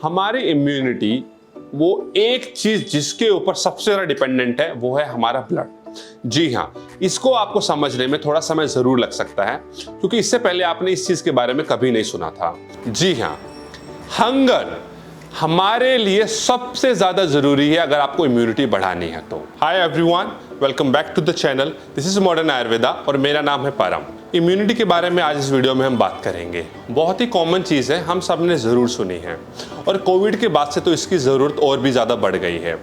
हमारी इम्यूनिटी वो एक चीज जिसके ऊपर सबसे ज्यादा डिपेंडेंट है वो है हमारा ब्लड। जी हाँ, इसको आपको समझने में थोड़ा समय जरूर लग सकता है क्योंकि इससे पहले आपने इस चीज के बारे में कभी नहीं सुना था। जी हाँ, हंगर हमारे लिए सबसे ज्यादा जरूरी है अगर आपको इम्यूनिटी बढ़ानी है तो। Hi everyone, welcome back to the channel. This is modern Ayurveda और मेरा नाम है परम। इम्यूनिटी के बारे में आज इस वीडियो में हम बात करेंगे। बहुत ही कॉमन चीज़ है, हम सब ने ज़रूर सुनी है और कोविड के बाद से तो इसकी ज़रूरत और भी ज़्यादा बढ़ गई है।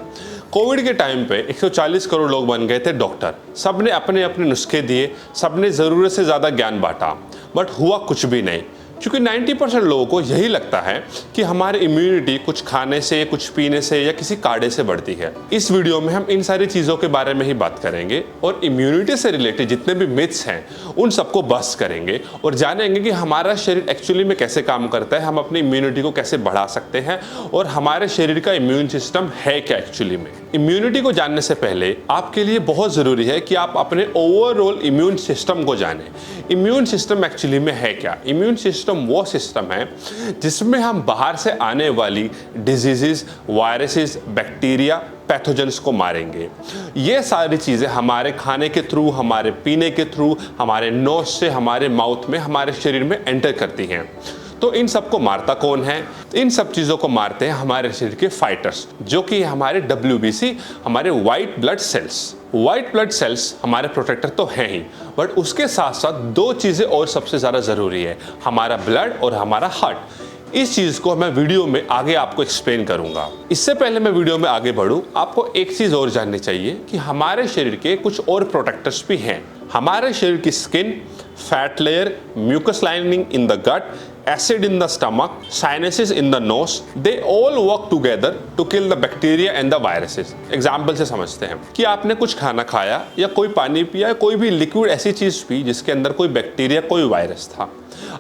कोविड के टाइम पे 140 करोड़ लोग बन गए थे डॉक्टर। सब ने अपने अपने नुस्खे दिए, सब ने ज़रूरत से ज़्यादा ज्ञान बांटा, बट हुआ कुछ भी नहीं क्योंकि 90% लोगों को यही लगता है कि हमारी इम्यूनिटी कुछ खाने से, कुछ पीने से या किसी काढ़े से बढ़ती है। इस वीडियो में हम इन सारी चीज़ों के बारे में ही बात करेंगे और इम्यूनिटी से रिलेटेड जितने भी मिथ्स हैं उन सबको बस्ट करेंगे और जानेंगे कि हमारा शरीर एक्चुअली में कैसे काम करता है, हम अपनी इम्यूनिटी को कैसे बढ़ा सकते हैं और हमारे शरीर का इम्यून सिस्टम है क्या एक्चुअली में। इम्यूनिटी को जानने से पहले आपके लिए बहुत ज़रूरी है कि आप अपने ओवरऑल इम्यून सिस्टम को जानें। इम्यून सिस्टम एक्चुअली में है क्या? इम्यून सिस्टम वो सिस्टम है जिसमें हम बाहर से आने वाली डिजीजेस, वायरसेस, बैक्टीरिया, पैथोजेंस को मारेंगे। ये सारी चीज़ें हमारे खाने के थ्रू, हमारे पीने के थ्रू, हमारे नोज से, हमारे माउथ में, हमारे शरीर में एंटर करती हैं। तो इन सबको मारता कौन है? इन सब चीज़ों को मारते हैं हमारे शरीर के फाइटर्स, जो कि हमारे WBC, हमारे white blood cells. White blood cells हमारे प्रोटेक्टर तो हैं ही, बट उसके साथ साथ दो चीज़ें और सबसे ज़्यादा ज़रूरी है, हमारा ब्लड और हमारा हार्ट। इस चीज़ को मैं वीडियो में आगे आपको एक्सप्लेन करूंगा। इससे पहले मैं वीडियो में आगे बढ़ूं, आपको एक चीज़ और जाननी चाहिए कि हमारे शरीर के कुछ और प्रोटेक्टर्स भी हैं। हमारे शरीर की skin, fat layer, mucus lining in the gut, acid in the stomach, sinuses in the nose, they all work together to kill the bacteria and the viruses. Example से समझते हैं कि आपने कुछ खाना खाया या कोई पानी पिया या कोई भी लिक्विड ऐसी चीज़ पी जिसके अंदर कोई बैक्टीरिया, कोई वायरस था।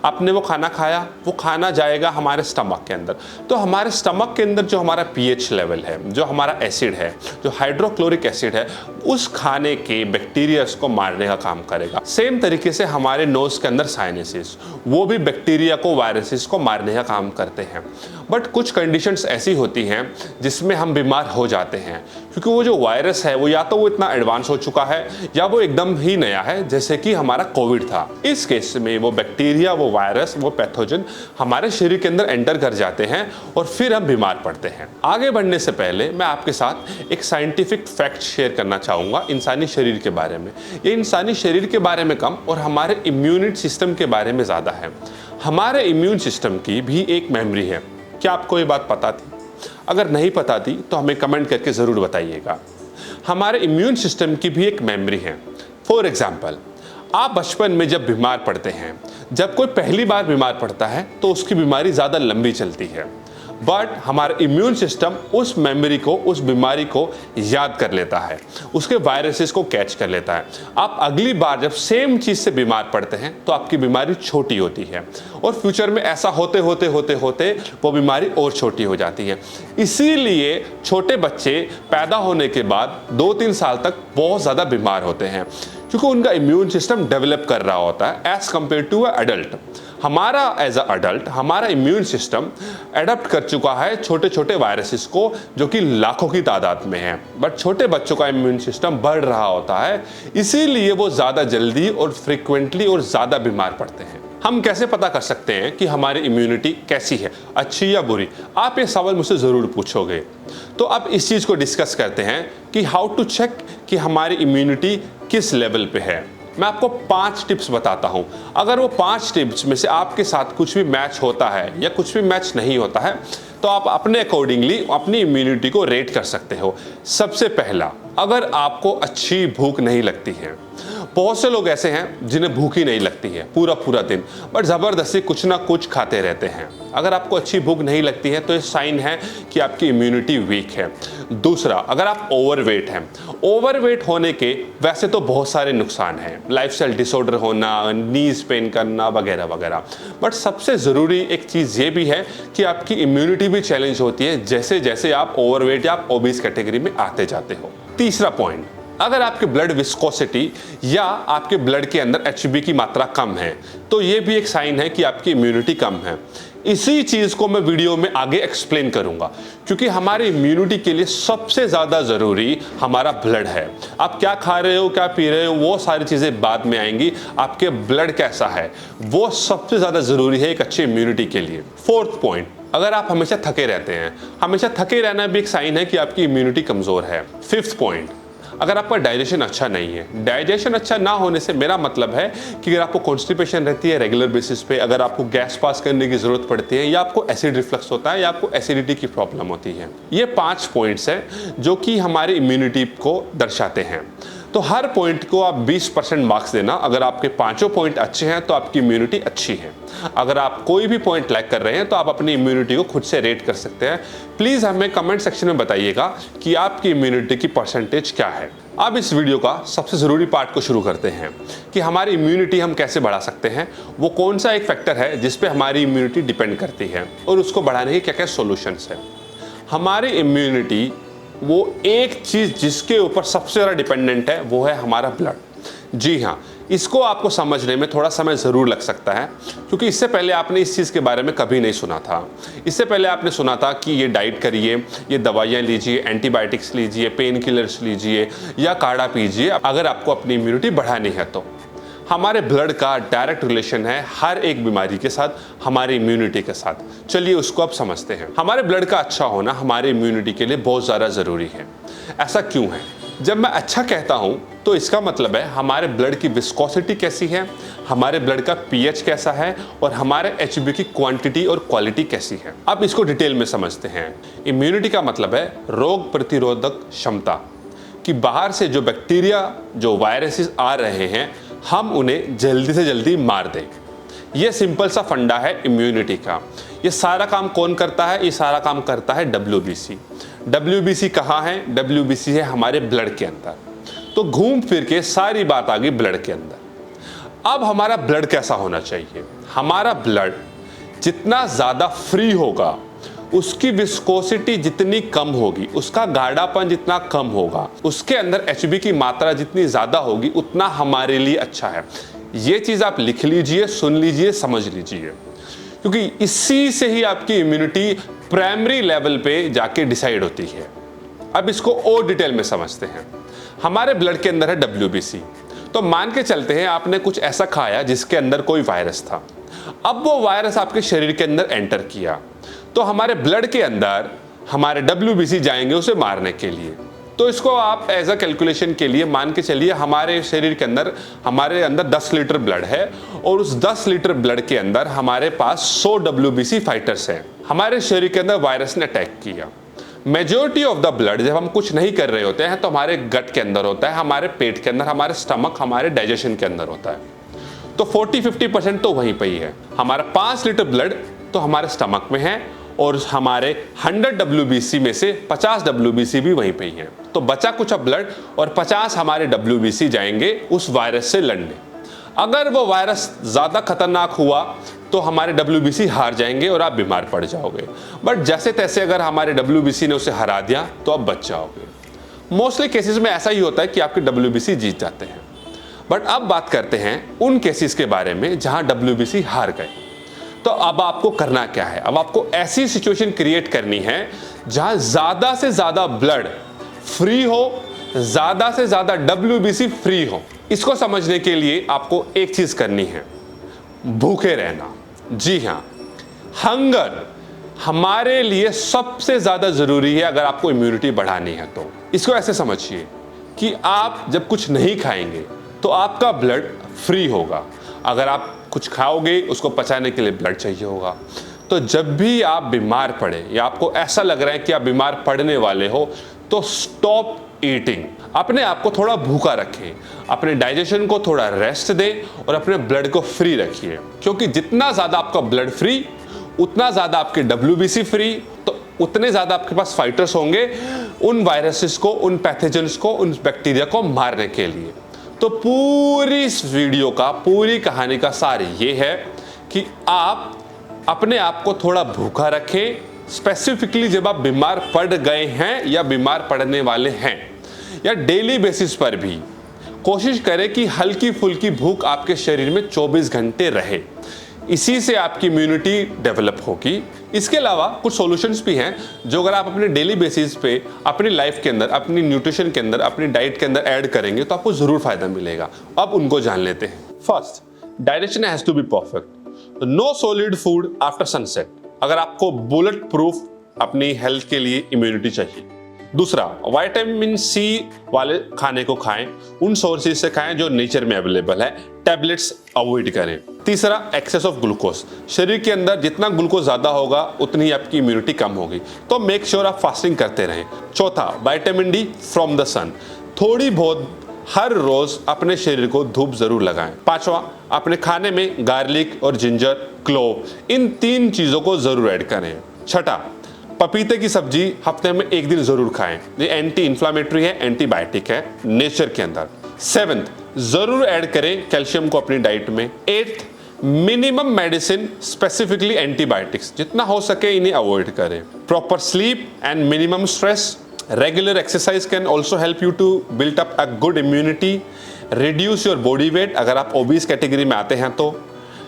आपने वो खाना खाया, वो खाना जाएगा हमारे स्टमक के अंदर। तो हमारे स्टमक के अंदर जो हमारा pH लेवल है, जो हमारा एसिड है, जो हाइड्रोक्लोरिक एसिड है, उस खाने के बैक्टीरियाज को मारने का काम करेगा। सेम तरीके से हमारे नोज के अंदर साइनसेस, वो भी बैक्टीरिया को, वायरसेस को मारने का काम करते हैं। बट कुछ कंडीशंस ऐसी होती हैं जिसमें हम बीमार हो जाते हैं क्योंकि वो जो वायरस है वो या तो वो इतना एडवांस हो चुका है या वो एकदम ही नया है, जैसे कि हमारा कोविड था। इस केस में वो बैक्टीरिया, वो वायरस, वो पैथोजन हमारे शरीर के अंदर एंटर कर जाते हैं और फिर हम बीमार पड़ते हैं। आगे बढ़ने से पहले मैं आपके साथ एक साइंटिफिक फैक्ट शेयर करना चाहूँगा इंसानी शरीर के बारे में। ये इंसानी शरीर के बारे में कम और हमारे इम्यूनिटी सिस्टम के बारे में ज़्यादा है। हमारे इम्यून सिस्टम की भी एक मेमोरी है। क्या आपको ये बात पता थी? अगर नहीं पता थी तो हमें कमेंट करके ज़रूर बताइएगा। हमारे इम्यून सिस्टम की भी एक मेमोरी है। फॉर एग्जाम्पल, आप बचपन में जब बीमार पड़ते हैं, जब कोई पहली बार बीमार पड़ता है तो उसकी बीमारी ज़्यादा लंबी चलती है, बट हमारा इम्यून सिस्टम उस मेमोरी को, उस बीमारी को याद कर लेता है, उसके वायरसेस को कैच कर लेता है। आप अगली बार जब सेम चीज़ से बीमार पड़ते हैं तो आपकी बीमारी छोटी होती है और फ्यूचर में ऐसा होते होते होते होते वो बीमारी और छोटी हो जाती है। इसीलिए छोटे बच्चे पैदा होने के बाद 2-3 साल तक बहुत ज़्यादा बीमार होते हैं क्योंकि उनका इम्यून सिस्टम डेवलप कर रहा होता है as compare to a adult. हमारा एज अ अडल्ट, हमारा इम्यून सिस्टम एडप्ट कर चुका है छोटे छोटे वायरसेस को जो कि लाखों की तादाद में है, बट छोटे बच्चों का इम्यून सिस्टम बढ़ रहा होता है, इसीलिए वो ज़्यादा जल्दी और फ्रिक्वेंटली और ज़्यादा बीमार पड़ते हैं। हम कैसे पता कर सकते हैं कि हमारी इम्यूनिटी कैसी है, अच्छी या बुरी? आप ये सवाल मुझसे ज़रूर पूछोगे। तो अब इस चीज़ को डिस्कस करते हैं कि हाउ टू चेक कि हमारी इम्यूनिटी किस लेवल पे है। मैं आपको 5 टिप्स बताता हूं। अगर वो 5 टिप्स में से आपके साथ कुछ भी मैच होता है या कुछ भी मैच नहीं होता है तो आप अपने अकॉर्डिंगली अपनी इम्यूनिटी को रेट कर सकते हो। सबसे पहला, अगर आपको अच्छी भूख नहीं लगती है। बहुत से लोग ऐसे हैं जिन्हें भूख ही नहीं लगती है पूरा पूरा दिन, बट ज़बरदस्ती कुछ ना कुछ खाते रहते हैं। अगर आपको अच्छी भूख नहीं लगती है तो ये साइन है कि आपकी इम्यूनिटी वीक है। दूसरा, अगर आप ओवरवेट हैं। ओवरवेट होने के वैसे तो बहुत सारे नुकसान हैं, लाइफस्टाइल डिसऑर्डर होना, नीज पेन करना वगैरह वगैरह, बट सबसे ज़रूरी एक चीज़ ये भी है कि आपकी इम्यूनिटी भी चैलेंज होती है जैसे जैसे आप ओवरवेट या आप ओबीस कैटेगरी में आते जाते हो। तीसरा पॉइंट, अगर आपके ब्लड विस्कोसिटी या आपके ब्लड के अंदर HB की मात्रा कम है तो ये भी एक साइन है कि आपकी इम्यूनिटी कम है। इसी चीज को मैं वीडियो में आगे एक्सप्लेन करूंगा, क्योंकि हमारी इम्यूनिटी के लिए सबसे ज्यादा जरूरी हमारा ब्लड है। आप क्या खा रहे हो, क्या पी रहे हो, वो सारी चीजें बाद में आएंगी। आपके ब्लड कैसा है वो सबसे ज्यादा जरूरी है एक अच्छी इम्यूनिटी के लिए। फोर्थ पॉइंट, अगर आप हमेशा थके रहते हैं, हमेशा थके रहना भी एक साइन है कि आपकी इम्यूनिटी कमजोर है। फिफ्थ पॉइंट, अगर आपका डाइजेशन अच्छा नहीं है। डाइजेशन अच्छा ना होने से मेरा मतलब है कि अगर आपको कॉन्स्टिपेशन रहती है रेगुलर बेसिस पे, अगर आपको गैस पास करने की जरूरत पड़ती है, या आपको एसिड रिफ्लक्स होता है, या आपको एसिडिटी की प्रॉब्लम होती है। ये 5 पॉइंट्स हैं जो कि हमारी इम्यूनिटी को दर्शाते हैं। तो हर पॉइंट को आप 20% मार्क्स देना। अगर आपके 5 पॉइंट अच्छे हैं तो आपकी इम्यूनिटी अच्छी है। अगर आप कोई भी पॉइंट लैक कर रहे हैं तो आप अपनी इम्यूनिटी को खुद से रेट कर सकते हैं। प्लीज हमें कमेंट सेक्शन में बताइएगा कि आपकी इम्यूनिटी की परसेंटेज क्या है। अब इस वीडियो का सबसे जरूरी पार्ट को शुरू करते हैं कि हमारी इम्यूनिटी हम कैसे बढ़ा सकते हैं। वो कौन सा एक फैक्टर है जिस पे हमारी इम्यूनिटी डिपेंड करती है और उसको बढ़ाने के क्या क्या सॉल्यूशंस है। हमारी इम्यूनिटी वो एक चीज जिसके ऊपर सबसे ज्यादा डिपेंडेंट है वो है हमारा ब्लड। जी हाँ, इसको आपको समझने में थोड़ा समय जरूर लग सकता है, क्योंकि इससे पहले आपने इस चीज के बारे में कभी नहीं सुना था। इससे पहले आपने सुना था कि ये डाइट करिए, ये दवाइयाँ लीजिए, एंटीबायोटिक्स लीजिए, पेन किलर्स लीजिए या काढ़ा पीजिए अगर आपको अपनी इम्यूनिटी बढ़ानी है तो। हमारे ब्लड का डायरेक्ट रिलेशन है हर एक बीमारी के साथ, हमारी इम्यूनिटी के साथ। चलिए उसको अब समझते हैं। हमारे ब्लड का अच्छा होना हमारी इम्यूनिटी के लिए बहुत ज़्यादा ज़रूरी है। ऐसा क्यों है? जब मैं अच्छा कहता हूं तो इसका मतलब है हमारे ब्लड की विस्कोसिटी कैसी है, हमारे ब्लड का pH कैसा है और हमारे HB की क्वांटिटी और क्वालिटी कैसी है। अब इसको डिटेल में समझते हैं। इम्यूनिटी का मतलब है रोग प्रतिरोधक क्षमता, कि बाहर से जो बैक्टीरिया, जो वायरसेस आ रहे हैं, हम उन्हें जल्दी से जल्दी मार दें। ये सिंपल सा फंडा है इम्यूनिटी का। ये सारा काम कौन करता है? ये सारा काम करता है WBC। WBC कहाँ है? WBC है हमारे ब्लड के अंदर। तो घूम फिर के सारी बात आ गई ब्लड के अंदर। अब हमारा ब्लड कैसा होना चाहिए? हमारा ब्लड जितना ज़्यादा फ्री होगा, उसकी विस्कोसिटी जितनी कम होगी, उसका गाढ़ापन जितना कम होगा, उसके अंदर HB की मात्रा जितनी ज़्यादा होगी, उतना हमारे लिए अच्छा है। ये चीज़ आप लिख लीजिए, सुन लीजिए, समझ लीजिए, क्योंकि इसी से ही आपकी इम्यूनिटी प्राइमरी लेवल पे जाके डिसाइड होती है। अब इसको और डिटेल में समझते हैं। हमारे ब्लड के अंदर है WBC। तो मान के चलते हैं आपने कुछ ऐसा खाया जिसके अंदर कोई वायरस था। अब वो वायरस आपके शरीर के अंदर एंटर किया, तो हमारे ब्लड के अंदर हमारे WBC जाएंगे उसे मारने के लिए। तो इसको आप एज अ कैलकुलेशन के लिए मान के चलिए हमारे शरीर के अंदर, हमारे अंदर 10 लीटर ब्लड है और उस 10 लीटर ब्लड के अंदर हमारे पास 100 WBC फाइटर्स हैं। हमारे शरीर के अंदर वायरस ने अटैक किया। मेजोरिटी ऑफ द ब्लड जब हम कुछ नहीं कर रहे होते हैं तो हमारे गट के अंदर होता है, हमारे पेट के अंदर, हमारे स्टमक, हमारे डाइजेशन के अंदर होता है। तो 40-50% तो वहीं पे ही है। हमारा 5 लीटर ब्लड तो हमारे स्टमक में है और हमारे 100 WBC में से 50 WBC भी वहीं पे ही है। तो बचा कुछ ब्लड और 50 हमारे WBC जाएंगे उस वायरस से लड़ने। अगर वो वायरस ज़्यादा खतरनाक हुआ तो हमारे WBC हार जाएंगे और आप बीमार पड़ जाओगे। बट जैसे तैसे अगर हमारे WBC ने उसे हरा दिया तो आप बच जाओगे। मोस्टली केसेस में ऐसा ही होता है कि आपके WBC जीत जाते हैं। बट अब बात करते हैं उन केसेस के बारे में जहां WBC हार गए। तो अब आपको करना क्या है? अब आपको ऐसी सिचुएशन क्रिएट करनी है जहां ज्यादा से ज्यादा ब्लड फ्री हो, ज्यादा से ज्यादा WBC फ्री हो। इसको समझने के लिए आपको एक चीज करनी है, भूखे रहना। जी हां, हंगर हमारे लिए सबसे ज्यादा जरूरी है अगर आपको इम्यूनिटी बढ़ानी है तो। इसको ऐसे समझिए कि आप जब कुछ नहीं खाएंगे तो आपका ब्लड फ्री होगा। अगर आप कुछ खाओगे उसको पचाने के लिए ब्लड चाहिए होगा। तो जब भी आप बीमार पड़े या आपको ऐसा लग रहा है कि आप बीमार पड़ने वाले हो तो स्टॉप ईटिंग। अपने आप को थोड़ा भूखा रखें, अपने डाइजेशन को थोड़ा रेस्ट दें और अपने ब्लड को फ्री रखिए, क्योंकि जितना ज़्यादा आपका ब्लड फ्री उतना ज़्यादा आपके WBC फ्री, तो उतने ज़्यादा आपके पास फाइटर्स होंगे उन वायरसेस को, उन पैथोजेंस को, उन बैक्टीरिया को मारने के लिए। तो पूरी इस वीडियो का, पूरी कहानी का सार ये है कि आप अपने आप को थोड़ा भूखा रखें, स्पेसिफिकली जब आप बीमार पड़ गए हैं या बीमार पड़ने वाले हैं, या डेली बेसिस पर भी कोशिश करें कि हल्की फुल्की भूख आपके शरीर में 24 घंटे रहे। इसी से आपकी इम्यूनिटी डेवलप होगी। इसके अलावा कुछ सॉल्यूशंस भी हैं जो अगर आप अपने डेली बेसिस पे अपनी लाइफ के अंदर, अपनी न्यूट्रिशन के अंदर, अपनी डाइट के अंदर ऐड करेंगे तो आपको ज़रूर फायदा मिलेगा। अब उनको जान लेते हैं। First, digestion has to be perfect. No solid food after sunset. अगर आपको बुलेट प्रूफ अपनी हेल्थ के लिए इम्यूनिटी चाहिए। दूसरा, विटामिन सी वाले खाने को खाएं, उन सोर्सेज से खाएं जो नेचर में अवेलेबल है। टैबलेट्स अवॉइड करें। तीसरा, एक्सेस ऑफ ग्लूकोज। शरीर के अंदर जितना ग्लूकोज ज़्यादा होगा उतनी आपकी इम्यूनिटी कम होगी, तो मेक श्योर आप फास्टिंग करते रहें। चौथा, विटामिन डी फ्रॉम द सन। थोड़ी बहुत हर रोज अपने शरीर को धूप जरूर लगाएं। पांचवा, अपने खाने में गार्लिक और जिंजर, क्लोव, इन 3 चीज़ों को जरूर ऐड करें। छठा, पपीते की सब्जी हफ्ते में 1 दिन जरूर खाएं। ये एंटी इंफ्लामेटरी है, एंटीबायोटिक है नेचर के अंदर। 7th, जरूर ऐड करें कैल्शियम को अपनी डाइट में। 8th, minimum medicine, specifically antibiotics, जितना हो सके इन्हें अवॉइड करें। Proper sleep and minimum stress. Regular exercise can also help you to build up a good immunity. Reduce your body weight अगर आप ओबीस कैटेगरी में आते हैं तो।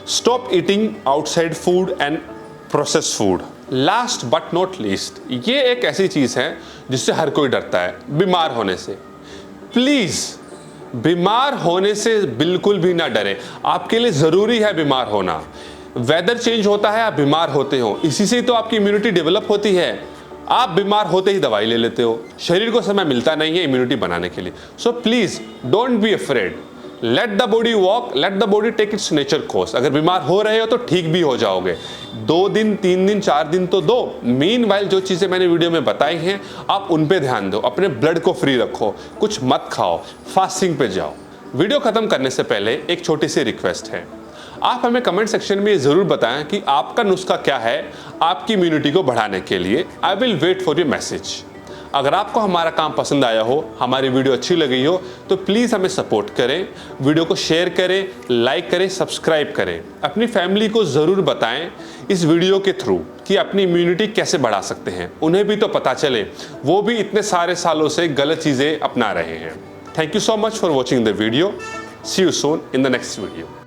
Stop eating outside food and processed food. Last but not least, ये एक ऐसी चीज है जिससे हर कोई डरता है, बीमार होने से। प्लीज बीमार होने से बिल्कुल भी ना डरे। आपके लिए जरूरी है बीमार होना। वेदर चेंज होता है, आप बीमार होते हो, इसी से तो आपकी इम्यूनिटी डेवलप होती है। आप बीमार होते ही दवाई ले लेते हो। शरीर को समय मिलता नहीं है इम्यूनिटी बनाने के लिए। So please don't be afraid, let the body walk, let the body take its nature course. अगर बीमार हो रहे हो तो ठीक भी हो जाओगे। 2 दिन, 3 दिन, 4 दिन तो दो। मीनवाइल जो चीज़ें मैंने वीडियो में बताई हैं आप उन पे ध्यान दो। अपने ब्लड को फ्री रखो, कुछ मत खाओ, फास्टिंग पे जाओ। वीडियो खत्म करने से पहले एक छोटी सी रिक्वेस्ट है, आप हमें कमेंट सेक्शन में ये जरूर बताएं कि आपका नुस्खा क्या है आपकी इम्यूनिटी को बढ़ाने के लिए। I will wait for your message. अगर आपको हमारा काम पसंद आया हो, हमारी वीडियो अच्छी लगी हो तो प्लीज़ हमें सपोर्ट करें, वीडियो को शेयर करें, लाइक करें, सब्सक्राइब करें। अपनी फैमिली को ज़रूर बताएं इस वीडियो के थ्रू कि अपनी इम्यूनिटी कैसे बढ़ा सकते हैं। उन्हें भी तो पता चले, वो भी इतने सारे सालों से गलत चीज़ें अपना रहे हैं। Thank you so much for watching the video. See you soon in the next video.